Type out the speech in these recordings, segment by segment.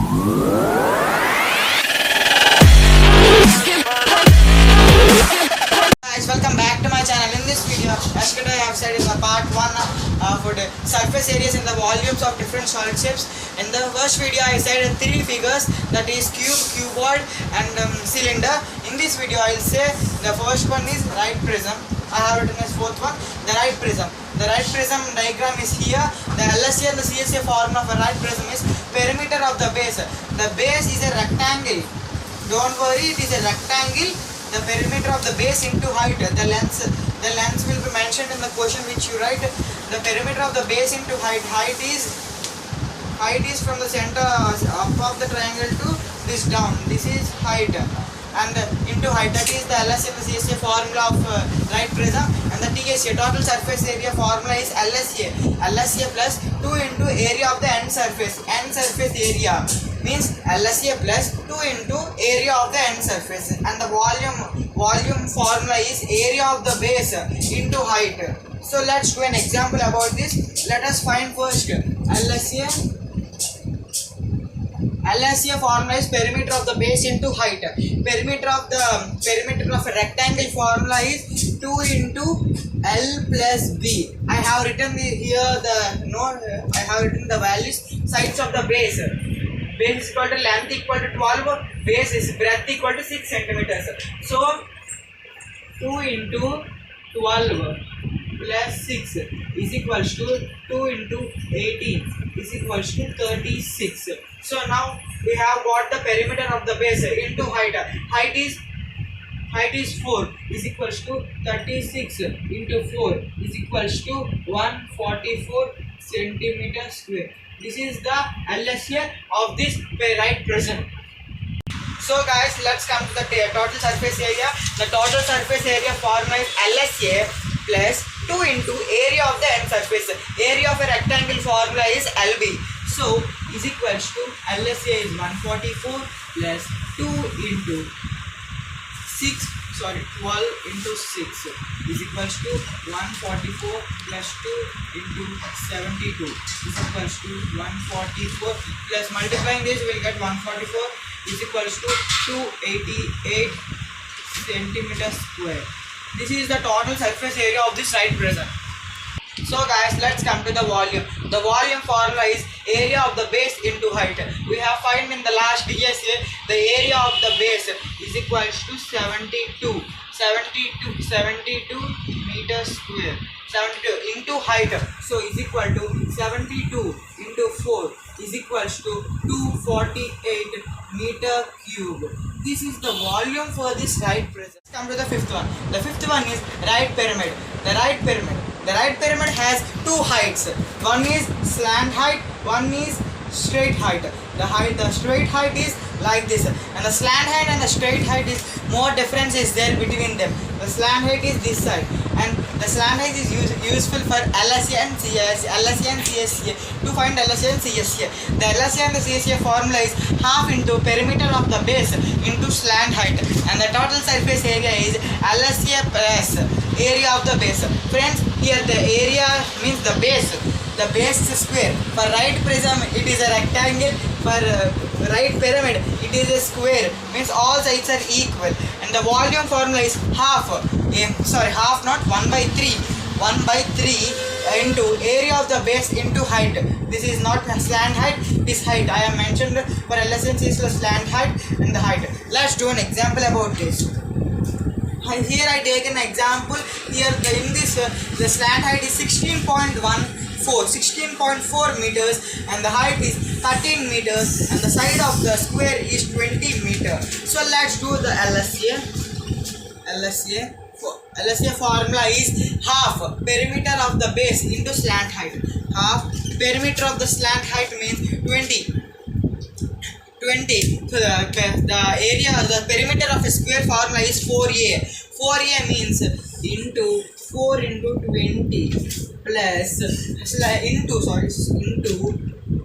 Guys, welcome back to my channel. In this video, as today I have said in the part 1 for the surface areas and the volumes of different solid shapes. In the first video I said 3 figures, that is cube, cuboid and cylinder. In this video I will say the first one is right prism. I have written as fourth one, the right prism. The right prism diagram is here. The LSA and the CSA formula for right prism is perimeter of the base. The base is a rectangle. Don't worry, it is a rectangle. The perimeter of the base into height. The length will be mentioned in the question which you write. The perimeter of the base into height. Height is from the center up of the triangle to this down. This is height. And into height, that is the LSA and the CSA formula of right prism. And the TSA, total surface area formula is LSA. LSA plus 2 into area of the end surface. End surface area means LSA plus 2 into area of the end surface. And the volume formula is area of the base into height. So let's do an example about this. Let us find first LSA formula is perimeter of the base into height. Perimeter of a rectangle formula is 2 into L plus B. I have written I have written the values. Sides of the base. Base is equal to length equal to 12. Base is breadth equal to 6 centimeters. So 2 into 12 plus 6 is equals to 2 into 18 is equals to 36. So now we have got the perimeter of the base into height. Height is 4 is equals to 36 into 4 is equals to 144 centimeter square. This is the LSA of this right prism. So guys, let's come to the total surface area. The total surface area formula is LSA plus 2 into area of the end surface. Area of a rectangle formula is LB. So is equals to LSA is 144 plus 2 into 12 into 6 is equals to 144 plus 2 into 72 is equals to 144 plus multiplying this we will get 144 is equals to 288 centimeter square. This is the total surface area of this right prism. So guys, let's come to the volume. The volume formula is area of the base into height. We have found in the last DSA the area of the base is equals to 72 meters square. 72 into height. So is equal to 72 into 4 is equals to 248 meter cube. This is the volume for this right prism. Let's come to the fifth one. The fifth one is right pyramid. The right pyramid has two heights. One is slant height, one is straight height. The straight height is like this, and the slant height and the straight height is more difference is there between them. The slant height is this side, and the slant height is useful for LSA and CSA to find LSA and CSA. The LSA and the CSA formula is half into perimeter of the base into slant height, and the total surface area is LSA plus area of the base. Friends, here the area means the base. The base is square. For right prism it is a rectangle. For right pyramid it is a square. Means all sides are equal. And the volume formula is half not 1 by 3. 1 by 3 into area of the base into height. This is not slant height, this height. I have mentioned for LSA is the slant height and the height. Let's do an example about this. Here I take an example. Here in this the slant height is 16.4 meters and the height is 13 meters and the side of the square is 20 meters. So let's do the LSA formula is half perimeter of the base into slant height. Half perimeter of the slant height means 20. So the perimeter of a square formula is 4a. 4a means into 4 into 20 plus into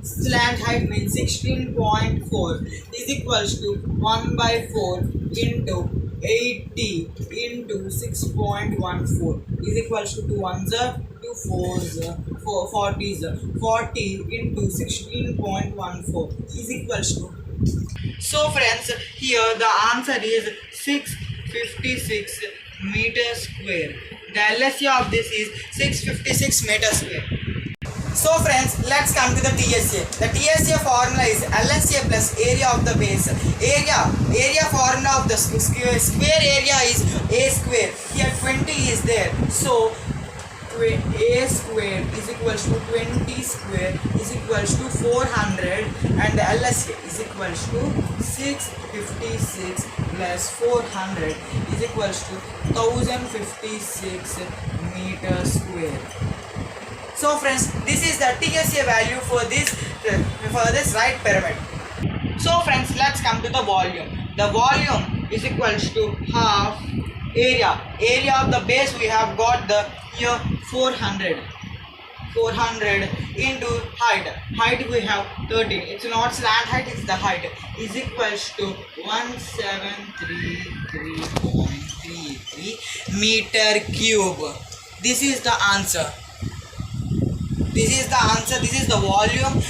slant height means 16.4 is equals to 1 by 4 into 80 into 6.14 is equals to 2 ones are 2 fours, 4 40s, 40 into 16.14 is equals to. So friends, here the answer is 656 meters square. The LSA of this is 656 meters square. So friends, let's come to the TSA. The TSA formula is LSA plus area of the base. Area formula of the square area is A square. Here 20 is there. So A square is equals to 20 square is equals to 400, and the LSA is equals to 656 plus 400 is equals to 1056 meters square. So friends, this is the TSA value for this right pyramid. So friends, let's come to the volume. The volume is equals to half area. Area of the base we have got the here 400 into height. Height we have 13. It's not slant height, it's the height. Is equals to 1733.33 meter cube. This is the answer. This is the answer. This is the volume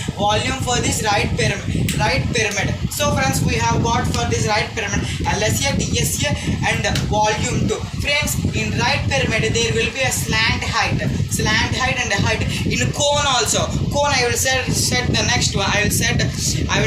for this right pyramid. So friends, we have got for this right pyramid LSA, TSA and volume 2. Friends, in right pyramid there will be a slant height and a height. In cone also. Cone I will set the next one. I will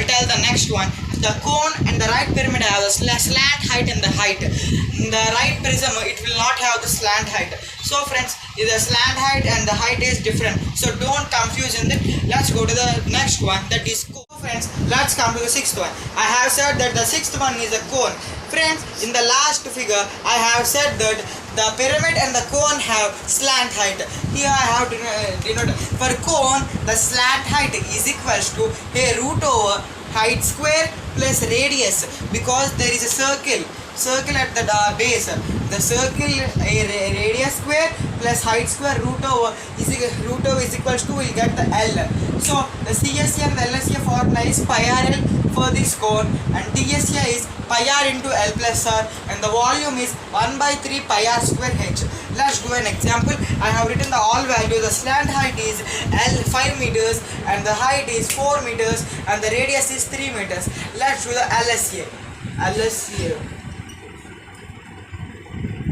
tell the next one. The cone and the right pyramid have the slant height and the height. In the right prism it will not have the slant height. So friends, the slant height and the height is different. So don't confuse in that. Let's go to the next one, that is cone. So friends, let's come to the sixth one. I have said that the sixth one is a cone. Friends, in the last figure I have said that the pyramid and the cone have slant height. Here I have denoted for cone the slant height is equals to a root over height square plus radius, because there is a circle at the base. The circle radius square plus height square root over is equals to, we'll get the L. So the CSA and the LSA formula is pi r L for this cone, and TSA is pi r into L plus r, and the volume is 1/3 pi r square h. Let's do an example. I have written the all value. The slant height is L 5 meters and the height is 4 meters and the radius is 3 meters. Let's do the LSA.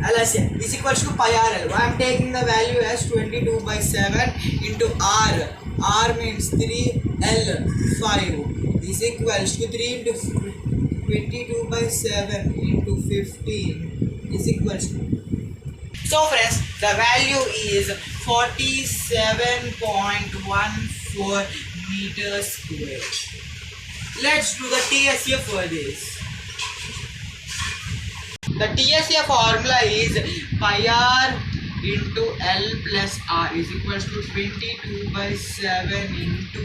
LSA is equals to pi r L. I am taking the value as 22/7 into r. R means 3, L 5 is equals to 3 into 22/7 into 15 is equals to. So friends, the value is 47.14 meters square. Let's do the TSA for this. The TSA formula is pi r into L plus r is equals to 22/7 into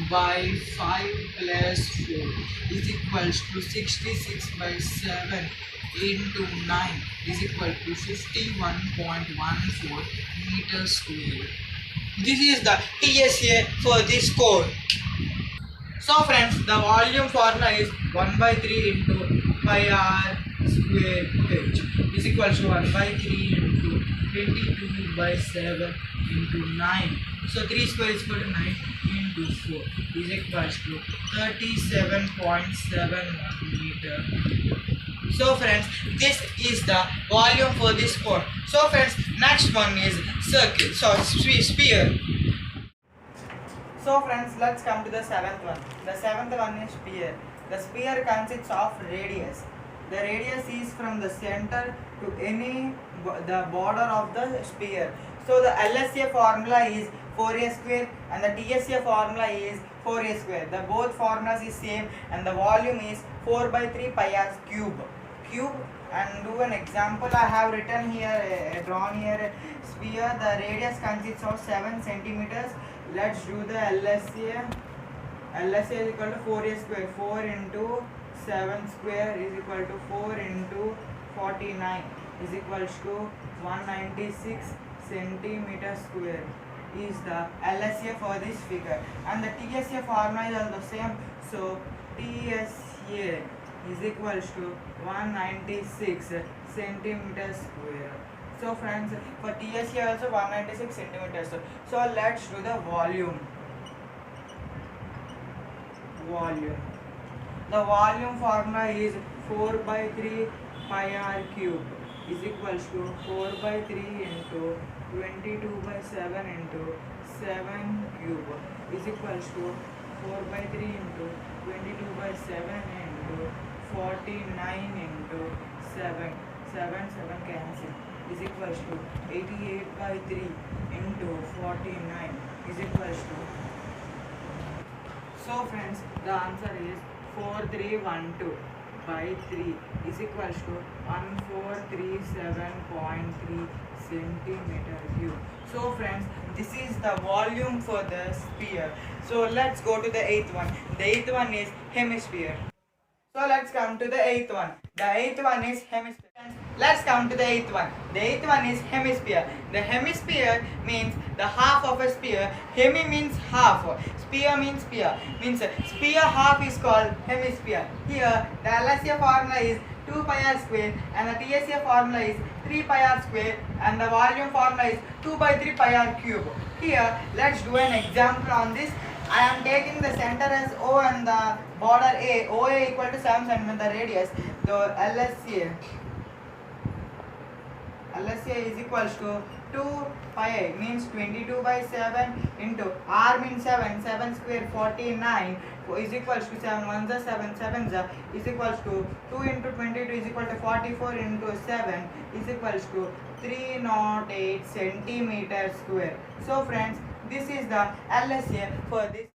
3/5 plus 4 is equals to 66/7 into 9 is equal to 51.14 meters square. This is the TSA for this cone. So friends, the volume formula is 1/3 into pi r square h is equal to 1/3 into 22/7 into 9. So 3 square is equal to 9 into 4 is equal to 37.71 meter. So friends, this is the volume for this cone. So friends, next one is circle. So sphere. So friends, let's come to the seventh one. The seventh one is sphere. The sphere consists of radius. The radius is from the center to the border of the sphere. So the LSA formula is 4a square and the TSA formula is 4a square. The both formulas is same and the volume is 4/3 pi r cube. And do an example. I have written here, drawn here a sphere. The radius consists of 7 centimeters. Let's do the LSA. LSA is equal to 4a square. 4 into 7 square is equal to 4 into 49 is equals to 196 centimeter square is the LSA for this figure, and the TSA formula is also the same. So TSA is equals to 196 centimeter square. So friends, for TSE also 196 centimeters. So let's do the volume. The volume formula is 4 by 3 pi r cube is equals to 4 by 3 into 22 by 7 into 7 cube is equals to 4 by 3 into 22 by 7 into 49 into 7. 7 cancel is equals to 88 by 3 into 49 is equals to. So friends, the answer is 4312 by 3 is equals to 1437.3 centimeter cube. So friends, this is the volume for the sphere. So let's go to the eighth one. The eighth one is hemisphere. So let's come to the eighth one. The eighth one is hemisphere. Let's come to the eighth one. The eighth one is hemisphere. The hemisphere means the half of a sphere. Hemi means half. Sphere means sphere. Means sphere half is called hemisphere. Here the LHS formula is 2 pi r square and the TSA formula is 3 pi r square and the volume formula is 2 by 3 pi r cube. Here let's do an example on this. I am taking the center as O and the border A. OA equal to 7 cm, the radius. The LSA is equals to 2 pi means 22 by 7 into R means 7 square 49 is equals to 7 1 7 7 is equals to 2 into 22 is equal to 44 into 7 is equals to 308 centimeter square. So friends, this is the LSA for this.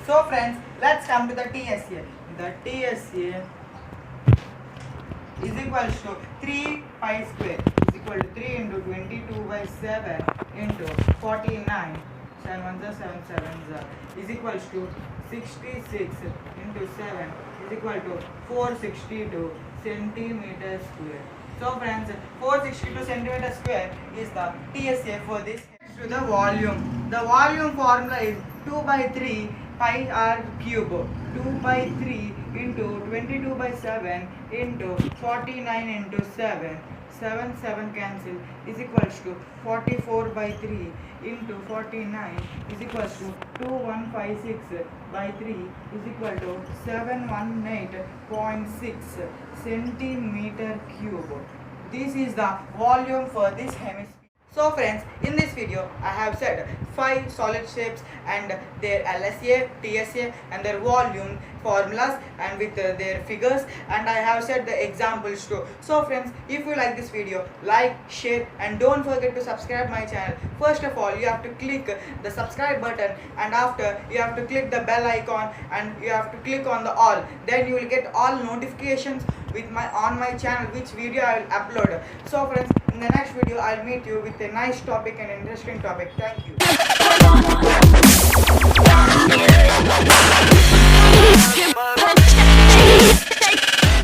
So friends, let's come to the TSA. The TSA is equals to 3 pi square is equal to 3 into 22 by 7 into 49 7 1 7 7 is equals to 66 into 7 is equal to 462 centimeter square. So friends, 462 centimeter square is the TSA for this. Next to the volume. The volume formula is 2 by 3 pi r cube. 2 by 3 into 22 by 7 into 49 into 7. 7 cancel is equals to 44 by 3 into 49 is equals to 2156 by 3 is equal to 718.6 centimeter cube. This is the volume for this hemisphere. So friends, in this video I have said 5 solid shapes and their LSA, TSA and their volume formulas and with their figures, and I have said the examples too. So friends, if you like this video, like, share and don't forget to subscribe my channel. First of all, you have to click the subscribe button and after you have to click the bell icon and you have to click on the all. Then you will get all notifications with on my channel which video I will upload. So friends, in the next video I'll meet you with a nice topic and interesting topic. Thank you.